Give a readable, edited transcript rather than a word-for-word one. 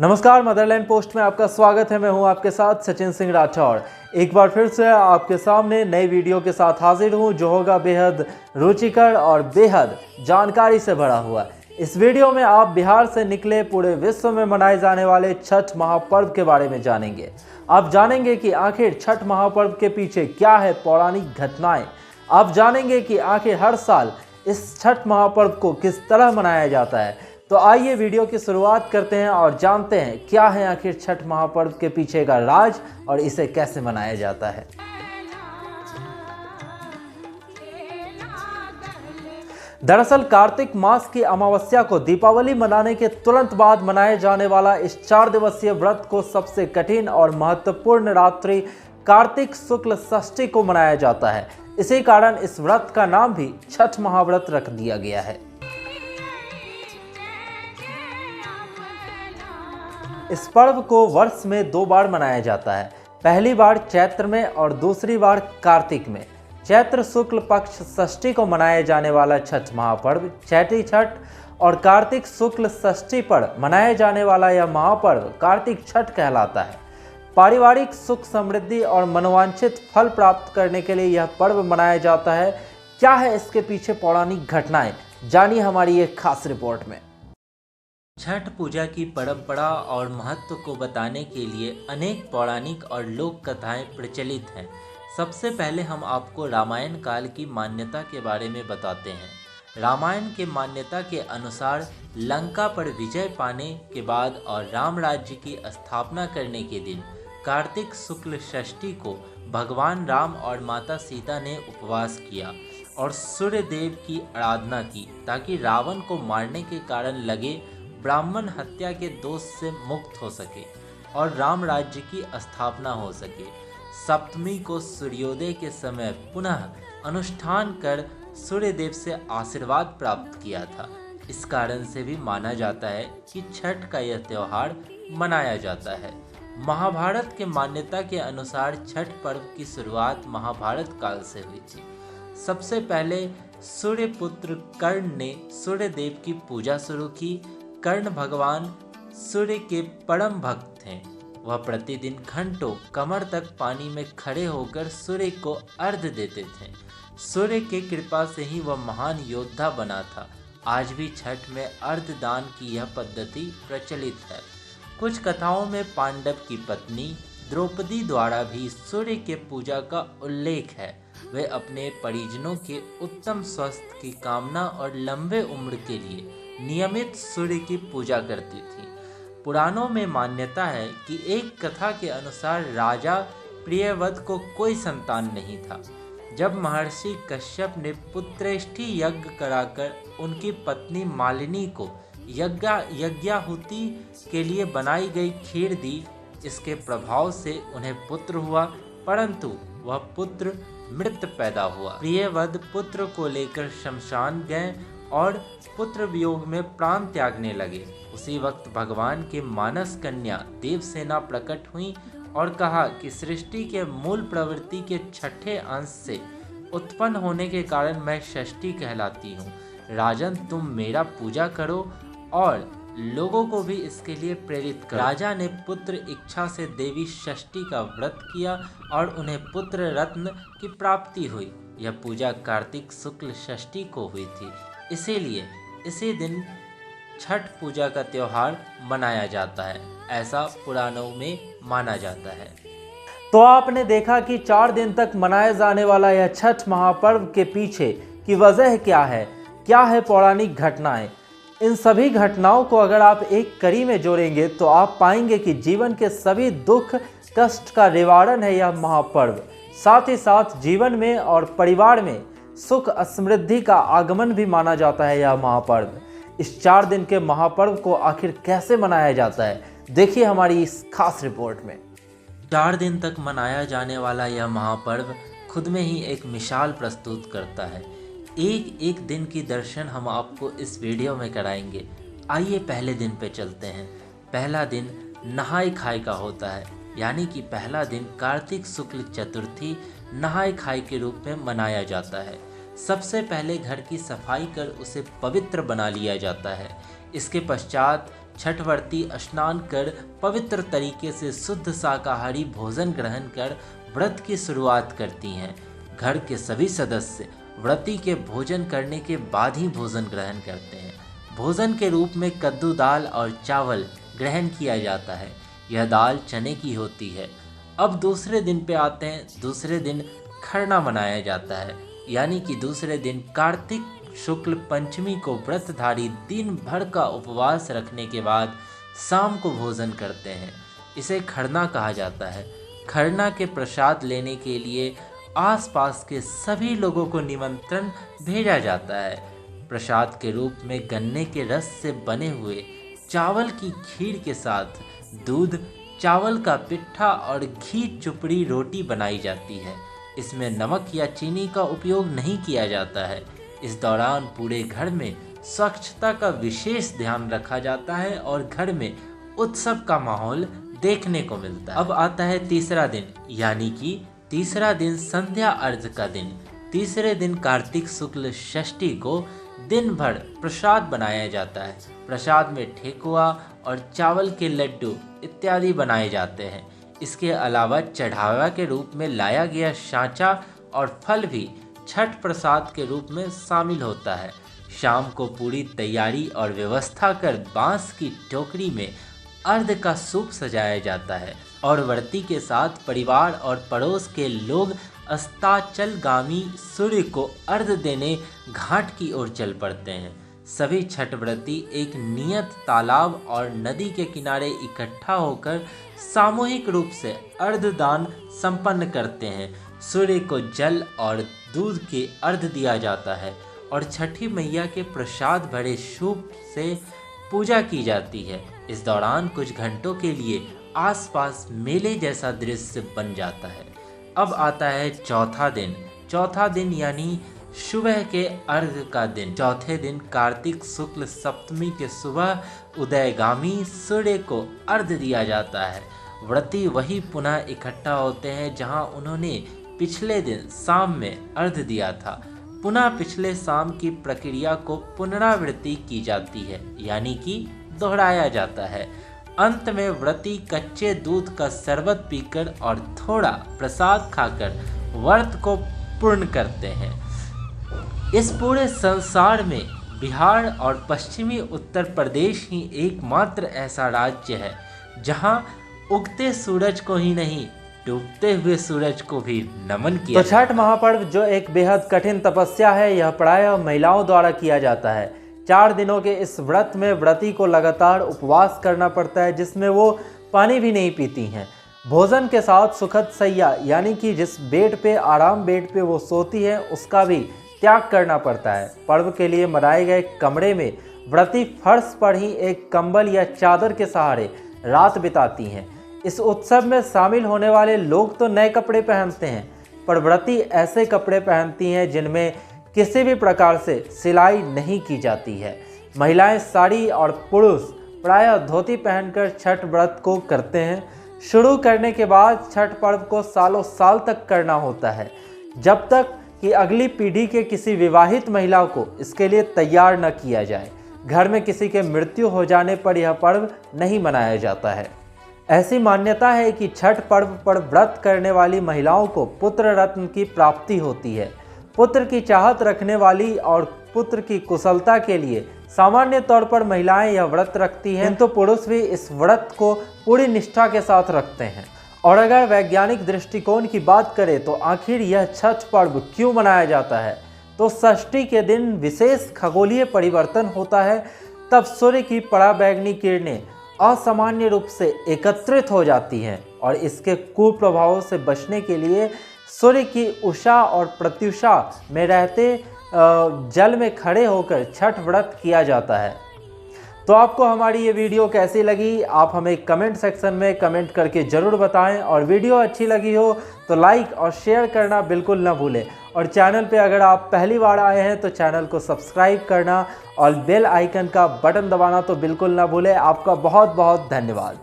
नमस्कार, Motherland post में आपका स्वागत है। मैं हूं आपके साथ सचिन सिंह राठौर। एक बार फिर से आपके सामने नई वीडियो के साथ हाजिर हूं, जो होगा बेहद रुचिकर और बेहद जानकारी से भरा हुआ। इस वीडियो में आप बिहार से निकले पूरे विश्व में मनाए जाने वाले छठ महापर्व के बारे में जानेंगे। आप जानेंगे कि आखिर छठ महापर्व के पीछे क्या है पौराणिक घटनाएं। आप जानेंगे कि आखिर हर साल इस छठ महापर्व को किस तरह मनाया जाता है। तो आइए वीडियो की शुरुआत करते हैं और जानते हैं क्या है आखिर छठ महापर्व के पीछे का राज और इसे कैसे मनाया जाता है। दरअसल कार्तिक मास की अमावस्या को दीपावली मनाने के तुरंत बाद मनाए जाने वाला इस 4 दिवसीय व्रत को सबसे कठिन और महत्वपूर्ण रात्रि कार्तिक शुक्ल षष्ठी को मनाया जाता है। इसी कारण इस व्रत का नाम भी छठ महाव्रत रख दिया गया है। इस पर्व को वर्ष में 2 बार मनाया जाता है। पहली बार चैत्र में और दूसरी बार कार्तिक में। चैत्र शुक्ल पक्ष षष्ठी को मनाए जाने वाला छठ महापर्व चैती छठ और कार्तिक शुक्ल षष्ठी पर मनाए जाने वाला यह महापर्व कार्तिक छठ कहलाता है। पारिवारिक सुख समृद्धि और मनोवांछित फल प्राप्त करने के लिए यह पर्व मनाया जाता है। क्या है इसके पीछे पौराणिक घटनाएं, जानिए हमारी एक खास रिपोर्ट में। छठ पूजा की परंपरा और महत्व को बताने के लिए अनेक पौराणिक और लोक कथाएं प्रचलित हैं। सबसे पहले हम आपको रामायण काल की मान्यता के बारे में बताते हैं। रामायण के मान्यता के अनुसार लंका पर विजय पाने के बाद और राम राज्य की स्थापना करने के दिन कार्तिक शुक्ल षष्ठी को भगवान राम और माता सीता ने उपवास किया और सूर्य देव की आराधना की, ताकि रावण को मारने के कारण लगे ब्राह्मण हत्या के दोष से मुक्त हो सके और राम राज्य की स्थापना हो सके। सप्तमी को सूर्योदय के समय पुनः अनुष्ठान कर सूर्य देव से आशीर्वाद प्राप्त किया था। इस कारण से भी माना जाता है कि छठ का यह त्यौहार मनाया जाता है। महाभारत के मान्यता के अनुसार छठ पर्व की शुरुआत महाभारत काल से हुई थी। सबसे पहले सूर्यपुत्र कर्ण ने सूर्य देव की पूजा शुरू की। कर्ण भगवान सूर्य के परम भक्त थे। वह प्रतिदिन घंटों कमर तक पानी में खड़े होकर सूर्य को अर्घ्य देते थे। सूर्य की कृपा से ही वह महान योद्धा बना था। आज भी छठ में अर्घ्य दान की यह पद्धति प्रचलित है। कुछ कथाओं में पांडव की पत्नी द्रौपदी द्वारा भी सूर्य के पूजा का उल्लेख है। वे अपने परिजनों के उत्तम स्वास्थ्य की कामना और लंबे उम्र के लिए नियमित सूर्य की पूजा करती थी। पुराणों में मान्यता है कि एक कथा के अनुसार राजा प्रियव्रत को कोई संतान नहीं था। जब महर्षि कश्यप ने पुत्रेष्टि यज्ञ कराकर उनकी पत्नी मालिनी को यज्ञाहुति के लिए बनाई गई खीर दी। इसके प्रभाव से उन्हें पुत्र हुआ, परंतु वह पुत्र मृत पैदा हुआ। प्रियव्रत पुत्र को लेकर शमशान गए और पुत्र वियोग में प्राण त्यागने लगे। उसी वक्त भगवान के मानस कन्या देवसेना प्रकट हुई और कहा कि सृष्टि के मूल प्रवृत्ति के छठे अंश से उत्पन्न होने के कारण मैं षष्ठी कहलाती हूँ। राजन, तुम मेरा पूजा करो और लोगों को भी इसके लिए प्रेरित करो। राजा ने पुत्र इच्छा से देवी षष्ठी का व्रत किया और उन्हें पुत्र रत्न की प्राप्ति हुई। यह पूजा कार्तिक शुक्ल षष्ठी को हुई थी, इसीलिए इसी दिन छठ पूजा का त्यौहार मनाया जाता है, ऐसा पुराणों में माना जाता है। तो आपने देखा कि 4 दिन तक मनाए जाने वाला यह छठ महापर्व के पीछे की वजह क्या है पौराणिक घटनाएं। इन सभी घटनाओं को अगर आप एक कड़ी में जोड़ेंगे तो आप पाएंगे कि जीवन के सभी दुख कष्ट का निवारण है यह महापर्व। साथ ही साथ जीवन में और परिवार में सुख समृद्धि का आगमन भी माना जाता है यह महापर्व। इस 4 दिन के महापर्व को आखिर कैसे मनाया जाता है, देखिए हमारी इस खास रिपोर्ट में। 4 दिन तक मनाया जाने वाला यह महापर्व खुद में ही एक मिसाल प्रस्तुत करता है। एक एक दिन की दर्शन हम आपको इस वीडियो में कराएंगे। आइए पहले दिन पे चलते हैं। पहला दिन नहाय खाय का होता है, यानी कि पहला दिन कार्तिक शुक्ल चतुर्थी नहाय खाय के रूप में मनाया जाता है। सबसे पहले घर की सफाई कर उसे पवित्र बना लिया जाता है। इसके पश्चात छठ व्रती स्नान कर पवित्र तरीके से शुद्ध शाकाहारी भोजन ग्रहण कर व्रत की शुरुआत करती हैं। घर के सभी सदस्य व्रती के भोजन करने के बाद ही भोजन ग्रहण करते हैं। भोजन के रूप में कद्दू दाल और चावल ग्रहण किया जाता है। यह दाल चने की होती है। अब दूसरे दिन पे आते हैं। दूसरे दिन खरना मनाया जाता है, यानी कि दूसरे दिन कार्तिक शुक्ल पंचमी को व्रतधारी दिन भर का उपवास रखने के बाद शाम को भोजन करते हैं। इसे खरना कहा जाता है। खरना के प्रसाद लेने के लिए आसपास के सभी लोगों को निमंत्रण भेजा जाता है। प्रसाद के रूप में गन्ने के रस से बने हुए चावल की खीर के साथ दूध, चावल का पिट्ठा और घी चुपड़ी रोटी बनाई जाती है। इसमें नमक या चीनी का उपयोग नहीं किया जाता है। इस दौरान पूरे घर में स्वच्छता का विशेष ध्यान रखा जाता है और घर में उत्सव का माहौल देखने को मिलता है। अब आता है तीसरा दिन, यानी कि तीसरा दिन संध्या अर्घ का दिन। तीसरे दिन कार्तिक शुक्ल षष्ठी को दिन भर प्रसाद बनाया जाता है। प्रसाद में ठेकुआ और चावल के लड्डू इत्यादि बनाए जाते हैं। इसके अलावा चढ़ावा के रूप में लाया गया सांचा और फल भी छठ प्रसाद के रूप में शामिल होता है। शाम को पूरी तैयारी और व्यवस्था कर बांस की टोकरी में अर्घ का सूप सजाया जाता है और व्रती के साथ परिवार और पड़ोस के लोग अस्ताचलगामी सूर्य को अर्घ देने घाट की ओर चल पड़ते हैं। सभी छठ व्रती एक नियत तालाब और नदी के किनारे इकट्ठा होकर सामूहिक रूप से अर्घ दान संपन्न करते हैं। सूर्य को जल और दूध के अर्घ दिया जाता है और छठी मैया के प्रसाद भरे सूप से पूजा की जाती है। इस दौरान कुछ घंटों के लिए आसपास मेले जैसा दृश्य बन जाता है। अब आता है चौथा दिन। चौथा दिन यानी सुबह के अर्घ का दिन। चौथे दिन कार्तिक शुक्ल सप्तमी के सुबह उदयगामी सूर्य को अर्घ दिया जाता है। व्रती वही पुनः इकट्ठा होते हैं जहां उन्होंने पिछले दिन शाम में अर्घ दिया था। पुनः पिछले शाम की प्रक्रिया को पुनरावृत्ति की जाती है, यानी कि दोहराया जाता है। अंत में व्रती कच्चे दूध का शरबत पीकर और थोड़ा प्रसाद खाकर व्रत को पूर्ण करते हैं। इस पूरे संसार में बिहार और पश्चिमी उत्तर प्रदेश ही एकमात्र ऐसा राज्य है जहां उगते सूरज को ही नहीं, डूबते हुए सूरज को भी नमन किया। तो छठ महापर्व जो एक बेहद कठिन तपस्या है, यह प्रायः महिलाओं द्वारा किया जाता है। 4 दिनों के इस व्रत में व्रती को लगातार उपवास करना पड़ता है, जिसमें वो पानी भी नहीं पीती हैं। भोजन के साथ सुखद सैया, यानी कि जिस बेड पे आराम बेड पे वो सोती है, उसका भी त्याग करना पड़ता है। पर्व के लिए बनाए गए कमरे में व्रती फर्श पर ही एक कंबल या चादर के सहारे रात बिताती हैं। इस उत्सव में शामिल होने वाले लोग तो नए कपड़े पहनते हैं, पर व्रती ऐसे कपड़े पहनती हैं जिनमें किसी भी प्रकार से सिलाई नहीं की जाती है। महिलाएं साड़ी और पुरुष प्रायः धोती पहनकर छठ व्रत को करते हैं। शुरू करने के बाद छठ पर्व को सालों साल तक करना होता है, जब तक कि अगली पीढ़ी के किसी विवाहित महिला को इसके लिए तैयार न किया जाए। घर में किसी के मृत्यु हो जाने पर यह पर्व नहीं मनाया जाता है। ऐसी मान्यता है कि छठ पर्व पर व्रत करने वाली महिलाओं को पुत्र रत्न की प्राप्ति होती है। पुत्र की चाहत रखने वाली और पुत्र की कुशलता के लिए सामान्य तौर पर महिलाएं यह व्रत रखती हैं, तो पुरुष भी इस व्रत को पूरी निष्ठा के साथ रखते हैं। और अगर वैज्ञानिक दृष्टिकोण की बात करें तो आखिर यह छठ पर्व क्यों मनाया जाता है, तो षष्ठी के दिन विशेष खगोलीय परिवर्तन होता है। तब सूर्य की पराबैंगनी किरणें असामान्य रूप से एकत्रित हो जाती हैं और इसके कुप्रभावों से बचने के लिए सूर्य की उषा और प्रत्युषा में रहते जल में खड़े होकर छठ व्रत किया जाता है। तो आपको हमारी ये वीडियो कैसी लगी, आप हमें कमेंट सेक्शन में कमेंट करके ज़रूर बताएं। और वीडियो अच्छी लगी हो तो लाइक और शेयर करना बिल्कुल न भूलें। और चैनल पे अगर आप पहली बार आए हैं तो चैनल को सब्सक्राइब करना और बेल आइकन का बटन दबाना तो बिल्कुल ना भूलें। आपका बहुत बहुत धन्यवाद।